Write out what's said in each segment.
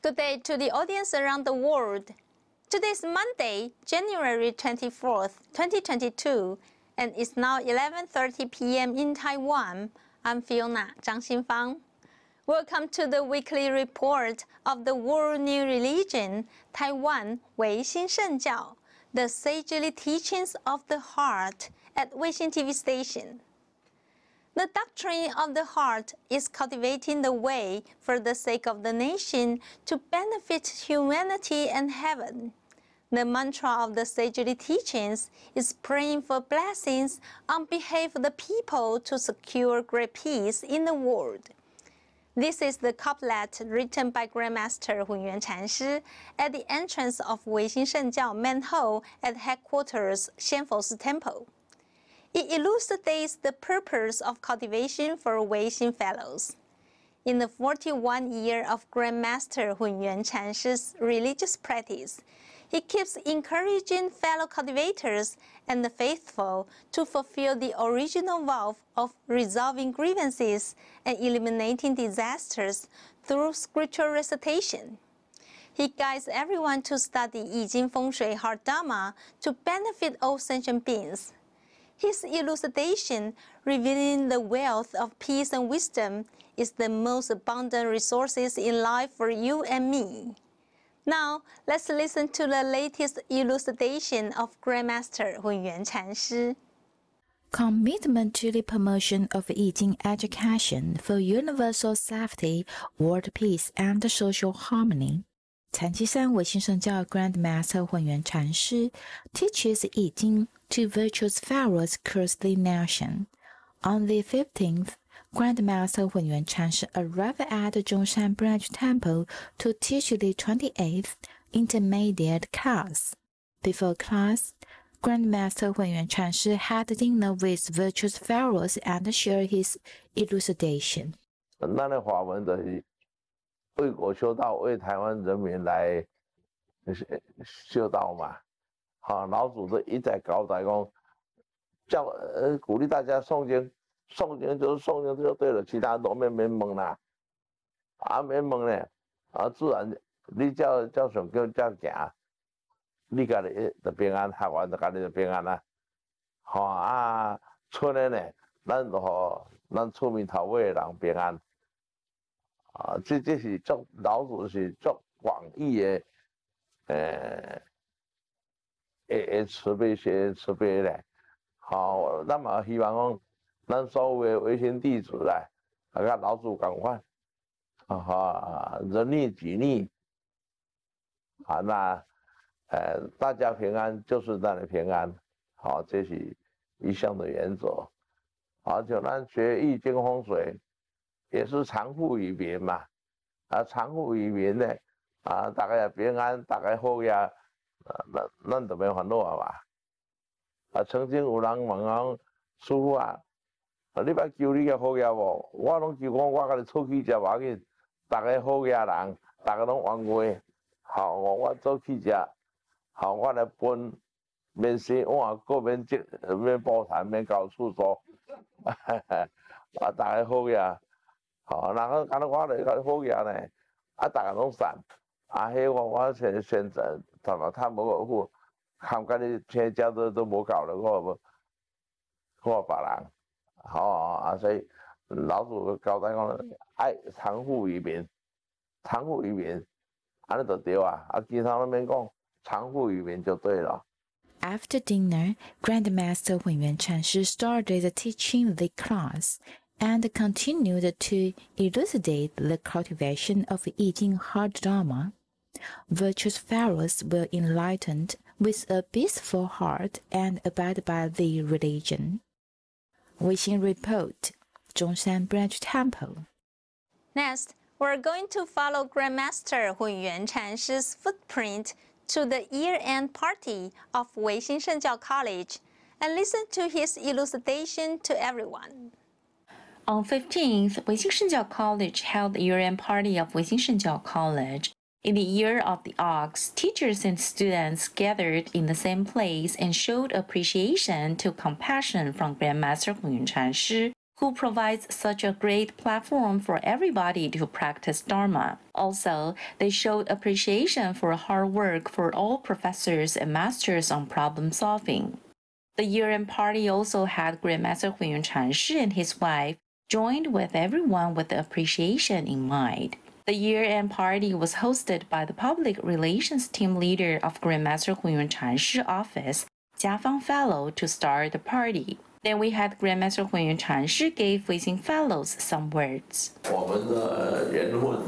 Good day to the audience around the world. Today is Monday, January 24th, 2022, and it's now 11:30 p.m. in Taiwan. I'm Fiona Zhang Xinfang. Welcome to the weekly report of the World New Religion, Taiwan Weixin Shengjiao, the sagely teachings of the heart at Weixin TV station. The doctrine of the heart is cultivating the way for the sake of the nation to benefit humanity and heaven. The mantra of the sagely teachings is praying for blessings on behalf of the people to secure great peace in the world. This is the couplet written by Grandmaster Hunyuan Chanshi at the entrance of Weixin Shengjiao main hall at headquarters Xianfousi Temple. It elucidates the purpose of cultivation for Weixin fellows. In the 41 years of Grandmaster Hunyuan Chanshi's religious practice, he keeps encouraging fellow cultivators and the faithful to fulfill the original vow of resolving grievances and eliminating disasters through scriptural recitation. He guides everyone to study Yijing Feng Shui Heart Dharma to benefit all sentient beings. His elucidation, revealing the wealth of peace and wisdom, is the most abundant resources in life for you and me. Now, let's listen to the latest elucidation of Grandmaster Hunyuan Chanshi. Commitment to the promotion of Yijing education for universal safety, world peace, and social harmony. 禅七三唯心圣教 Grandmaster 混元禅师 teaches Yi Jing to virtuous pharaohs across the nation. On the 15th, Grandmaster 混元禅师 arrived at Zhongshan Branch Temple to teach the 28th intermediate class. Before class, Grandmaster 混元禅师 had dinner with virtuous pharaohs and shared his elucidation. 为国修道，为台湾人民来修道嘛。好，老祖都一再交代讲，鼓励大家诵经，诵经就是诵经就对了，其他都免问啦。免问呢，自然你照上叫行，你家己就平安，学完就家己就平安啦。村的呢，咱就互咱厝面头尾的人平安。这是足老祖是足广义的，慈悲心慈悲咧。好，咱嘛希望讲，咱所有的唯心弟子咧，甲老祖同款，人逆己逆，那大家平安就是咱的平安，好，这是一项的原则。就咱学易经风水。也是常富于民嘛，常富于民呢，大家平安，大家好呀，咱就免烦恼啊嘛。曾经有人问讲，师傅啊，你捌求你个好呀无？我拢求讲我甲你出去食无要紧，大家好呀人，大家拢冤话，好，我做去食，好，我来分，免洗碗，个免免补痰，免搞厕所，大家好呀。好，然后安尼我来个好嘢呢，大家拢散，迄我先头头趁无好，看甲你天家都无搞了，我别人，好所以老祖交代讲，爱常富于民，常富于民，安尼就对啊，其他都免讲，常富于民就对了。After dinner, Grandmaster Hunyuan Chanshi started teaching the class. And continued to elucidate the cultivation of Yijing Heart Dharma. Virtuous pharaohs were enlightened with a peaceful heart and abide by the religion. Weixin Report, Zhongshan Branch Temple. Next, we're going to follow Grandmaster Hunyuan Chanshi's footprint to the year-end party of Weixin Shengjiao College and listen to his elucidation to everyone. On 15th, Weixin Shengjiao College held the year-end party of Weixin Shengjiao College. In the year of the ox, teachers and students gathered in the same place and showed appreciation to compassion from Grandmaster Hunyuan Chanshi, who provides such a great platform for everybody to practice Dharma. Also, they showed appreciation for hard work for all professors and masters on problem solving. The year-end party also had Grandmaster Huiyuan Chanshi and his wife joined with everyone with appreciation in mind. The year-end party was hosted by the public relations team leader of Grandmaster Huiyuan Chanshi office, Jiafang Fellow, to start the party. Then we had Grandmaster Huiyuan Chanshi gave Weixin Fellows some words. 我们的缘分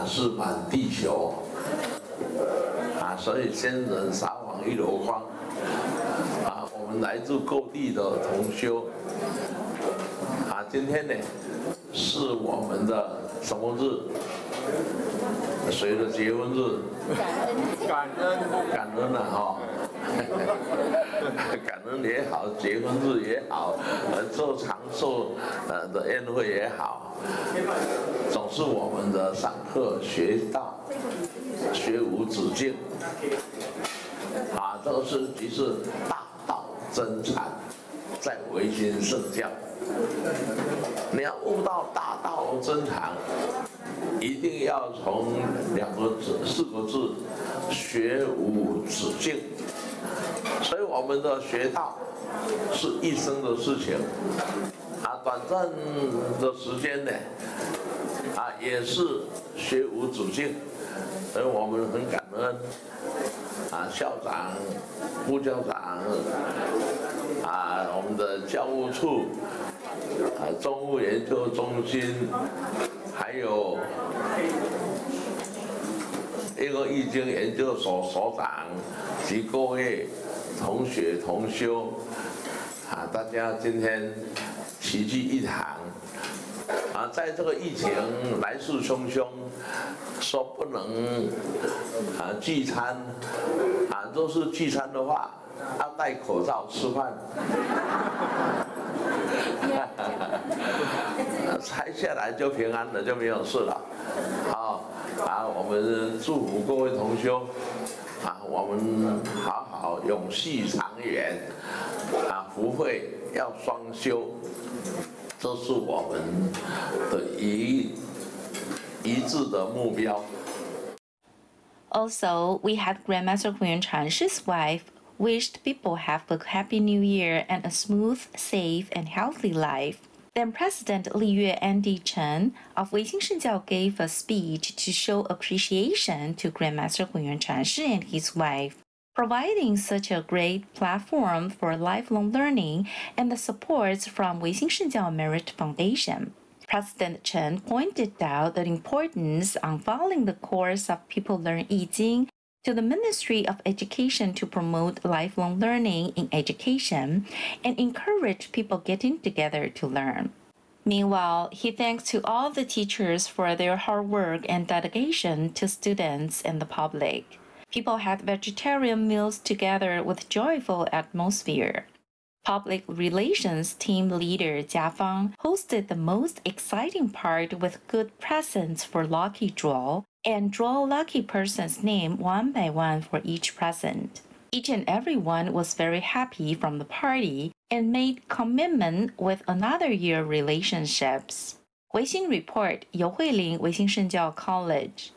是满地球所以仙人撒网一箩筐我们来自各地的同修今天呢是我们的什么日？谁的结婚日？感恩哈。感恩也好，结婚日也好，做长寿的宴会也好，总是我们的上课学道，学无止境。这是即是大道真禅，在唯心圣教。你要悟到大道真禅，一定要从2个字、4个字，学无止境。所以我们的学道是一生的事情短暂的时间呢也是学无止境。所以我们很感恩校长、副校长我们的教务处中务研究中心，还有一个易经研究所所长及各位同学同修大家今天齐聚一堂在这个疫情来势汹汹，说不能聚餐若是聚餐的话要戴口罩吃饭拆下来就平安了，就没有事了。我们祝福各位同修我们好好永续长远福慧要双修，这是我们的一致的目标。Also, we had Grandmaster Huiyuan Chanshi's wife wished people have a happy new year and a smooth, safe, and healthy life. Then President Li Yue Andy Chen of Weixin Shengjiao gave a speech to show appreciation to Grandmaster Huiyuan Chanshi and his wife, providing such a great platform for lifelong learning and the supports from Weixin Shengjiao Merit Foundation. President Chen pointed out the importance on following the course of People Learn Yi Jing to the Ministry of Education to promote lifelong learning in education and encourage people getting together to learn. Meanwhile, he thanks to all the teachers for their hard work and dedication to students and the public. People had vegetarian meals together with joyful atmosphere. Public Relations Team Leader Jia Fang hosted the most exciting part with good presents for lucky draw and draw lucky person's name one by one for each present. Each and everyone was very happy from the party and made commitment with another year relationships. Weixin Report, Yu Huilin, Weixin Shengjiao College.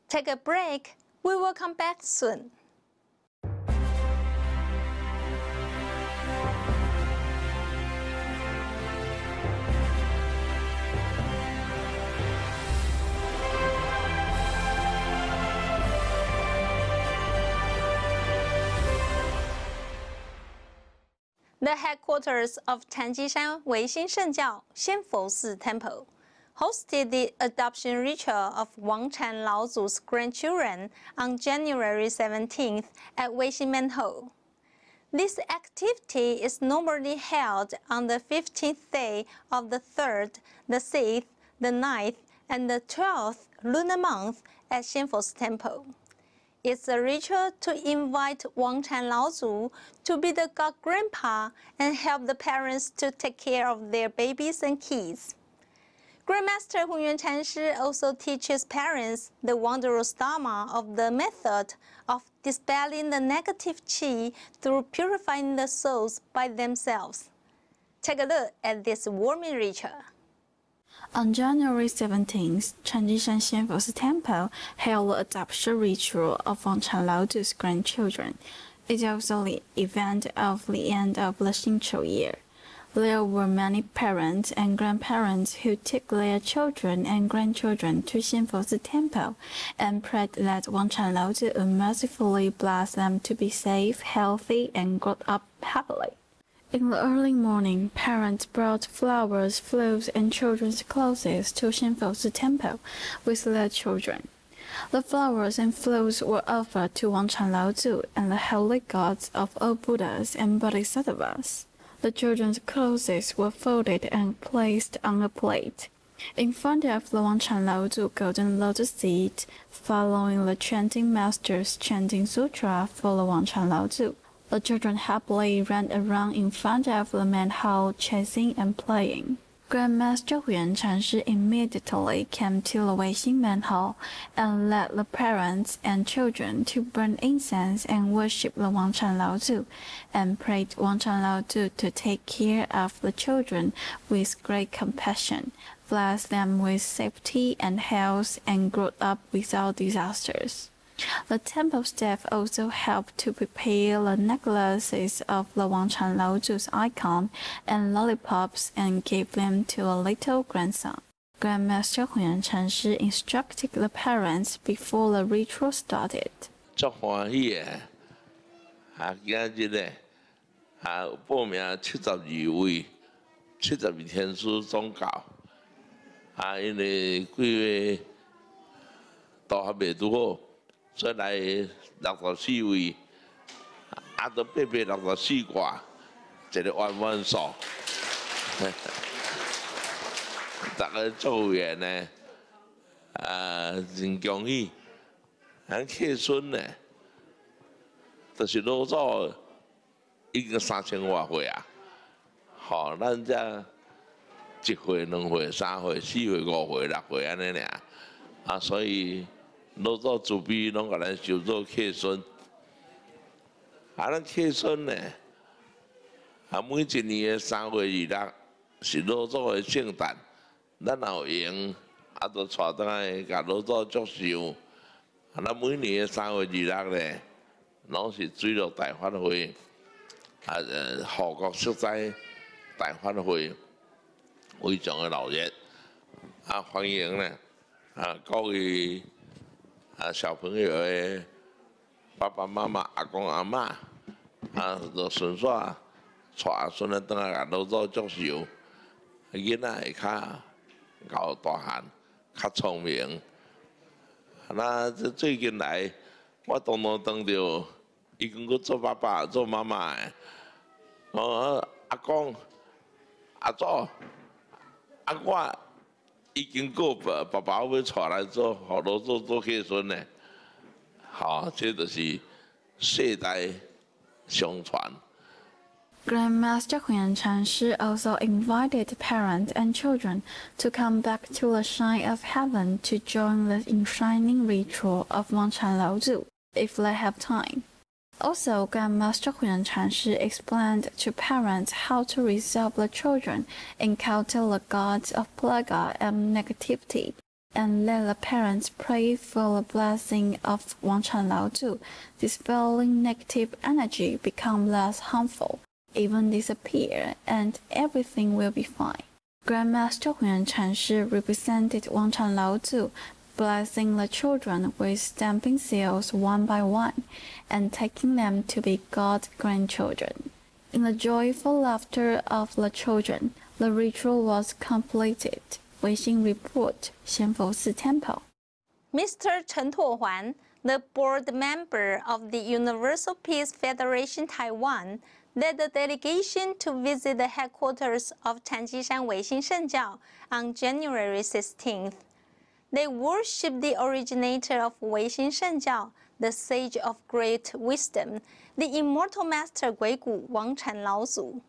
Take a break. We will come back soon. The headquarters of Tanjishan Weixin Shengjiao Xianfo Temple hosted the adoption ritual of Wang Chan Laozu's grandchildren on January 17th at Weixin Manhole. This activity is normally held on the 15th day of the 3rd, the 6th, the 9th, and the 12th lunar month at Xianfo Temple. It's a ritual to invite Wang Chan Laozu to be the god grandpa and help the parents to take care of their babies and kids. Grandmaster Huiyuan Chanshi also teaches parents the wondrous dharma of the method of dispelling the negative qi through purifying the souls by themselves. Take a look at this warming ritual. On January 17th, Changjishan Xianfosi Temple held the adoption ritual of Wang Chanlaozu's grandchildren. It was the event of the end of the Xingqiu year. There were many parents and grandparents who took their children and grandchildren to Xianfosi Temple and prayed that Wang Chanlaozu would mercifully bless them to be safe, healthy, and grow up happily. In the early morning, parents brought flowers, fruits, and children's clothes to Xianfosi Temple with their children. The flowers and fruits were offered to Wang Chanlaozu and the holy gods of all Buddhas and Bodhisattvas. The children's clothes were folded and placed on a plate. In front of the Wang Chanlaozu golden lotus seat, following the chanting master's chanting sutra for the Wang Chanlaozu, the children happily ran around in front of the main hall, chasing and playing. Grandmaster Huyan Chanshi immediately came to the Weixin main hall and led the parents and children to burn incense and worship the Wang Chanlaozu, and prayed Wang Chanlaozu to take care of the children with great compassion, bless them with safety and health, and grow up without disasters. The temple staff also helped to prepare the necklaces of the Wang Chanlaozu's icon and lollipops and gave them to a little grandson. Grandmaster Huyan Chanshi instructed the parents before the ritual started. 足歡喜的，今日報名72位，72天書總教，因為幾位都還未拄好。 所以來64位，都864掛，一個完數。大家做會員呢，真恭喜！咱客村呢，就是老早已經3000多歲啊，好，咱這1歲、2歲、3歲、4歲、5歲、6歲安尼爾，所以。 老早自備攏甲咱收做客孫，咱客孫呢，每一年的3月26是老早的聖誕，咱也有閒，就帶倒來甲老早祝壽。咱每年的3月26呢，攏是水陸大法會，護國息災大法會，非常的熱烈，歡迎呢，各位。 小朋友的爸爸媽媽、阿公阿嬷，就順續帶阿孫仔轉來甲老早祝壽，囡仔會較夠大漢、較聰明。那最近來，我當到伊跟我做爸爸、做媽媽的，阿公、阿祖、阿我。 已經個爸爸要帶來做，好多做客孫呢。好，這就是世代相傳。Grandmaster Huyan Chanshi also invited parents and children to come back to the shrine of heaven to join the enshrining ritual of Wang Chanlaozu, if they have time. Also, Grandmaster Huyan Chanshi explained to parents how to resolve the children encounter the gods of plague and negativity, and let the parents pray for the blessing of Wang Chanlaozu, dispelling negative energy become less harmful, even disappear, and everything will be fine. Grandmaster Huyan Chanshi represented Wang Chanlaozu, blessing the children with stamping seals one by one, and taking them to be God's grandchildren. In the joyful laughter of the children, the ritual was completed. Weixin Report, Xianfosi Temple. Mr. Chen Tuohuan, the board member of the Universal Peace Federation Taiwan, led the delegation to visit the headquarters of Changjishan Weixin Shengjiao on January 16th. They worship the originator of Weixin Shengjiao, the sage of great wisdom, the immortal master Guigu Wang Chanlaozu.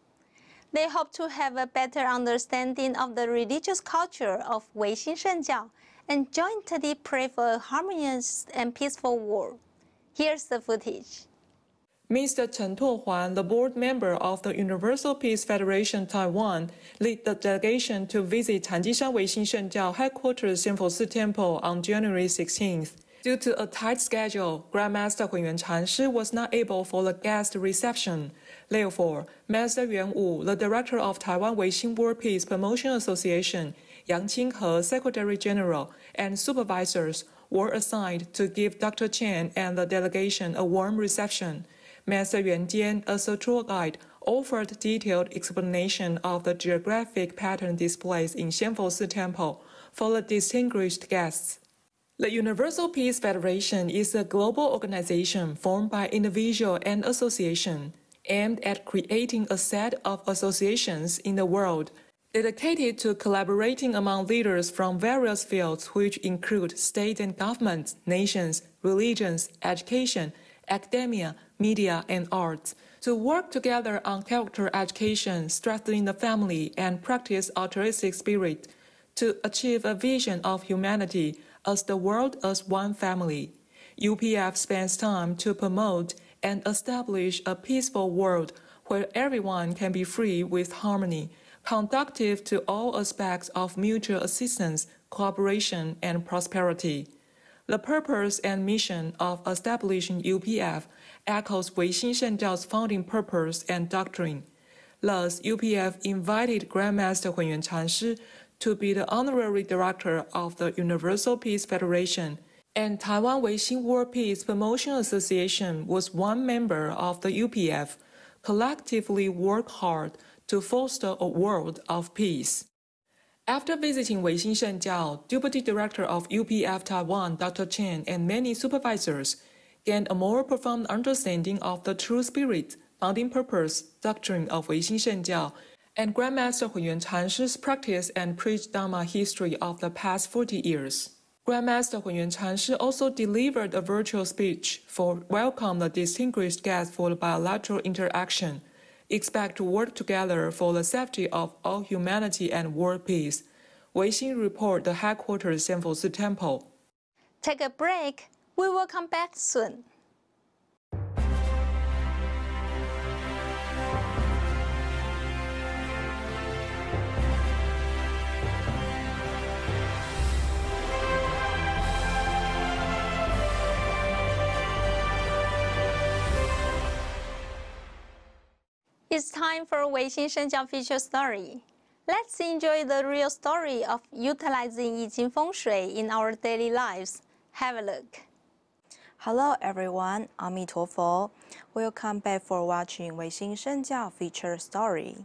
They hope to have a better understanding of the religious culture of Weixin Shengjiao and jointly pray for a harmonious and peaceful world. Here's the footage. Mr. Chen Tuohuan, the board member of the Universal Peace Federation Taiwan, led the delegation to visit Chanjishan Weixin Shengjiao headquarters Xianfo Temple on January 16th. Due to a tight schedule, Grandmaster Hunyuan Chanshi was not able for the guest reception. Therefore, Master Yuan Wu, the director of Taiwan Weixin World Peace Promotion Association, Yang Qinghe, Secretary General, and supervisors were assigned to give Dr. Chen and the delegation a warm reception. Master Yuan Jian, as a tour guide, offered detailed explanation of the geographic pattern displays in Xianfo Temple for the distinguished guests. The Universal Peace Federation is a global organization formed by individual and association, aimed at creating a set of associations in the world, dedicated to collaborating among leaders from various fields which include state and governments, nations, religions, education, academia, media, and arts, to work together on character education, strengthening the family, and practice altruistic spirit, to achieve a vision of humanity as the world as one family. UPF spends time to promote and establish a peaceful world where everyone can be free with harmony, conducive to all aspects of mutual assistance, cooperation, and prosperity. The purpose and mission of establishing UPF echoes Weixin Shengjiao's founding purpose and doctrine. Thus, UPF invited Grandmaster Hunyuan Chanshi to be the honorary director of the Universal Peace Federation, and Taiwan Weixin World Peace Promotion Association was one member of the UPF, collectively work hard to foster a world of peace. After visiting Weixin Shengjiao, Deputy Director of UPF Taiwan, Dr. Chen, and many supervisors gained a more profound understanding of the true spirit, founding purpose, doctrine of Weixin Shengjiao, and Grandmaster Hunyuan Chanshi's practice and preached Dharma history of the past 40 years. Grandmaster Hunyuan Chanshi also delivered a virtual speech for welcome the distinguished guests for the bilateral interaction. Expect to work together for the safety of all humanity and world peace. Weixin report the headquarters Xianfo Temple. Take a break. We will come back soon. It's time for Weixin Shengjiao feature story. Let's enjoy the real story of utilizing Yijing Feng Shui in our daily lives. Have a look. Hello everyone, Aμή陀佛. Welcome back for watching Weixin Shengjiao feature story.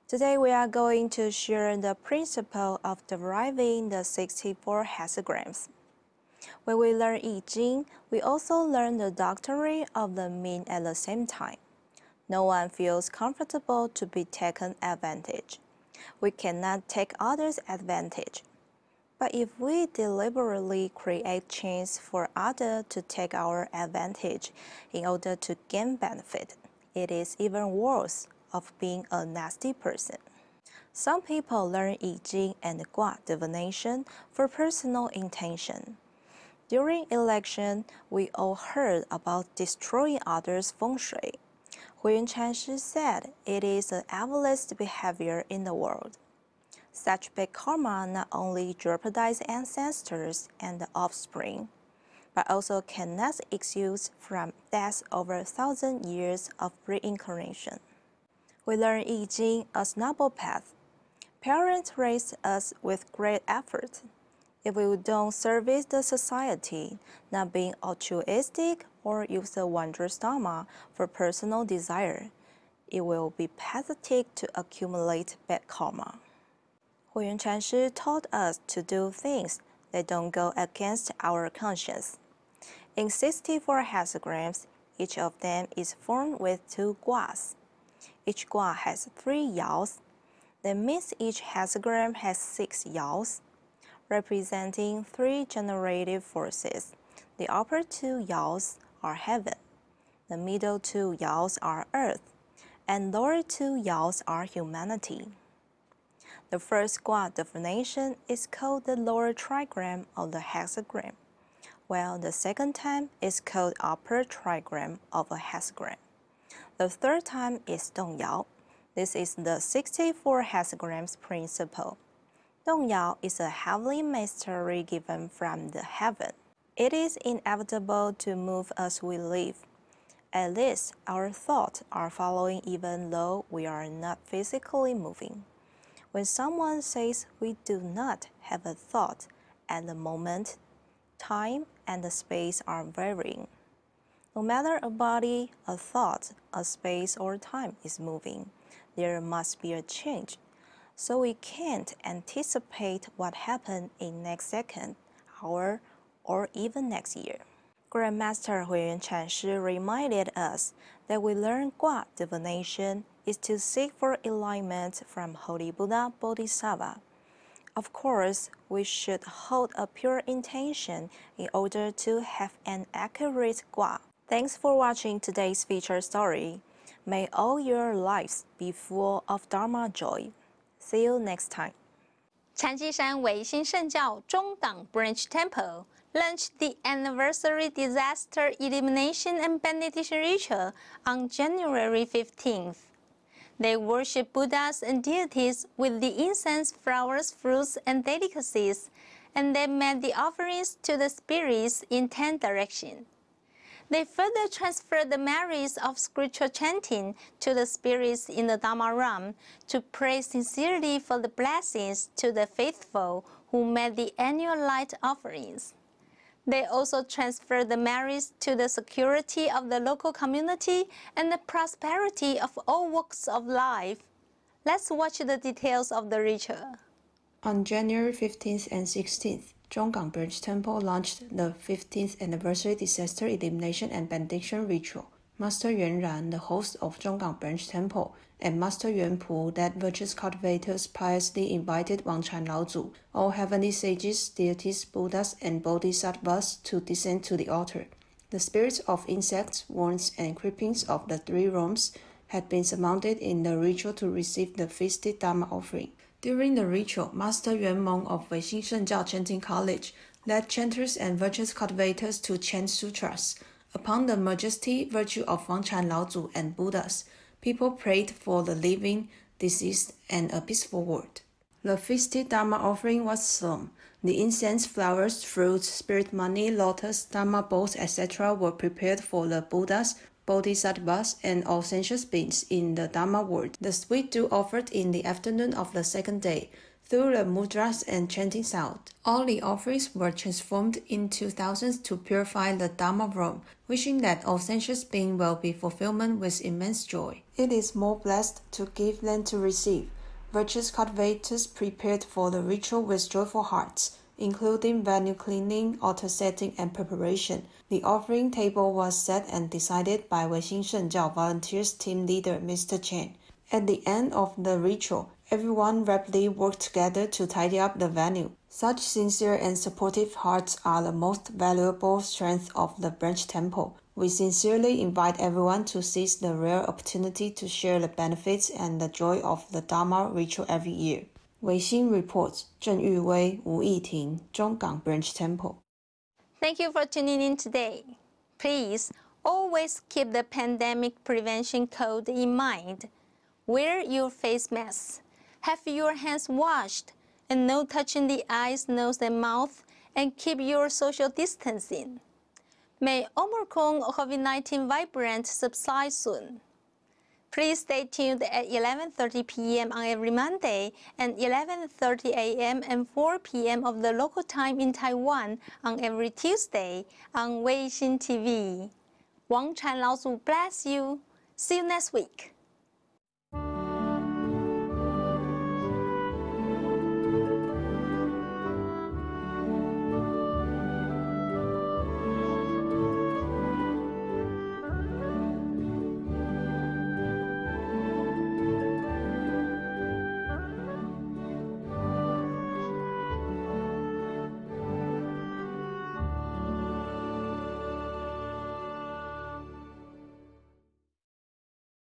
Today we are going to share the principle of deriving the 64 hexagrams. When we learn I Ching, we also learn the doctrine of the mean at the same time. No one feels comfortable to be taken advantage. We cannot take others' advantage. But if we deliberately create chance for others to take our advantage in order to gain benefit, it is even worse of being a nasty person. Some people learn I Ching and Gua divination for personal intention. During election, we all heard about destroying others' feng shui. Hunyuan Chanshi said it is an evilest behavior in the world. Such bad karma not only jeopardizes ancestors and the offspring, but also cannot excuse from death over 1,000 years of reincarnation. We learn I Ching as noble path. Parents raised us with great effort. If we don't service the society, not being altruistic or use the wondrous dharma for personal desire, it will be pathetic to accumulate bad karma. Hunyuan Chanshi taught us to do things that don't go against our conscience. In 64 hexagrams, each of them is formed with 2 guas. Each gua has 3 yaos. That means each hexagram has 6 yaos, representing 3 generative forces. The upper 2 yaos are heaven, the middle 2 yaos are earth, and lower 2 yaos are humanity. The first gua definition is called the lower trigram of the hexagram, while the second time is called upper trigram of a hexagram. The third time is 动摇. This is the 64 hexagrams principle. 动摇 is a heavenly mystery given from the heaven. It is inevitable to move as we live. At least our thoughts are following even though we are not physically moving. When someone says we do not have a thought at the moment, time and the space are varying. No matter a body, a thought, a space, or time is moving, there must be a change. So we can't anticipate what happened in next second, hour, or even next year. Grandmaster Huiyuan Chanshi reminded us that we learn Gua divination is to seek for alignment from Holy Buddha Bodhisattva. Of course, we should hold a pure intention in order to have an accurate Gua. Thanks for watching today's feature story. May all your lives be full of Dharma joy. See you next time. 禅机山唯心圣教中港 Branch Temple launched the Anniversary Disaster Elimination and Benediction Ritual on January 15th. They worship Buddhas and deities with the incense, flowers, fruits, and delicacies, and they made the offerings to the spirits in 10 directions. They further transferred the merits of spiritual chanting to the spirits in the Dharma realm to pray sincerely for the blessings to the faithful who made the annual light offerings. They also transferred the merits to the security of the local community and the prosperity of all walks of life. Let's watch the details of the ritual. On January 15th and 16th, Zhonggang Branch Temple launched the 15th Anniversary Disaster Elimination and Benediction Ritual. Master Yuan Ran, the host of Zhonggang Branch Temple, and Master Yuan Pu, that virtuous cultivators, piously invited Wangchan Laozu, all heavenly sages, deities, Buddhas, and Bodhisattvas to descend to the altar. The spirits of insects, worms, and creepings of the three realms had been summoned in the ritual to receive the feasted Dharma offering. During the ritual, Master Yuan Meng of Weixin Shengjiao Chanting College led chanters and virtuous cultivators to chant sutras. Upon the majesty, virtue of Wangchan Laozu and Buddhas, people prayed for the living, deceased, and a peaceful world. The feasted Dharma offering was solemn. The incense, flowers, fruits, spirit money, lotus, Dharma bowls, etc. were prepared for the Buddhas, Bodhisattvas, and all sentient beings in the Dharma world. The sweet dew offered in the afternoon of the second day, through the mudras and chanting sound. All the offerings were transformed into thousands to purify the Dharma realm, wishing that all sentient beings will be fulfillment with immense joy. It is more blessed to give than to receive. Virtuous cultivators prepared for the ritual with joyful hearts, including venue cleaning, altar setting, and preparation. The offering table was set and decided by Weixin Shengjiao Volunteers Team Leader Mr. Chen. At the end of the ritual, everyone rapidly worked together to tidy up the venue. Such sincere and supportive hearts are the most valuable strength of the branch temple. We sincerely invite everyone to seize the rare opportunity to share the benefits and the joy of the Dharma ritual every year. Weixin reports, Zheng Yuwei, Wu Yiting, Zhonggang Branch Temple. Thank you for tuning in today. Please always keep the pandemic prevention code in mind. Wear your face masks, have your hands washed, and no touching the eyes, nose, and mouth, and keep your social distancing. May Omicron COVID-19 variant subside soon. Please stay tuned at 11:30 p.m. on every Monday and 11:30 a.m. and 4 p.m. of the local time in Taiwan on every Tuesday on Weixin TV. Wangchan Laozu bless you. See you next week.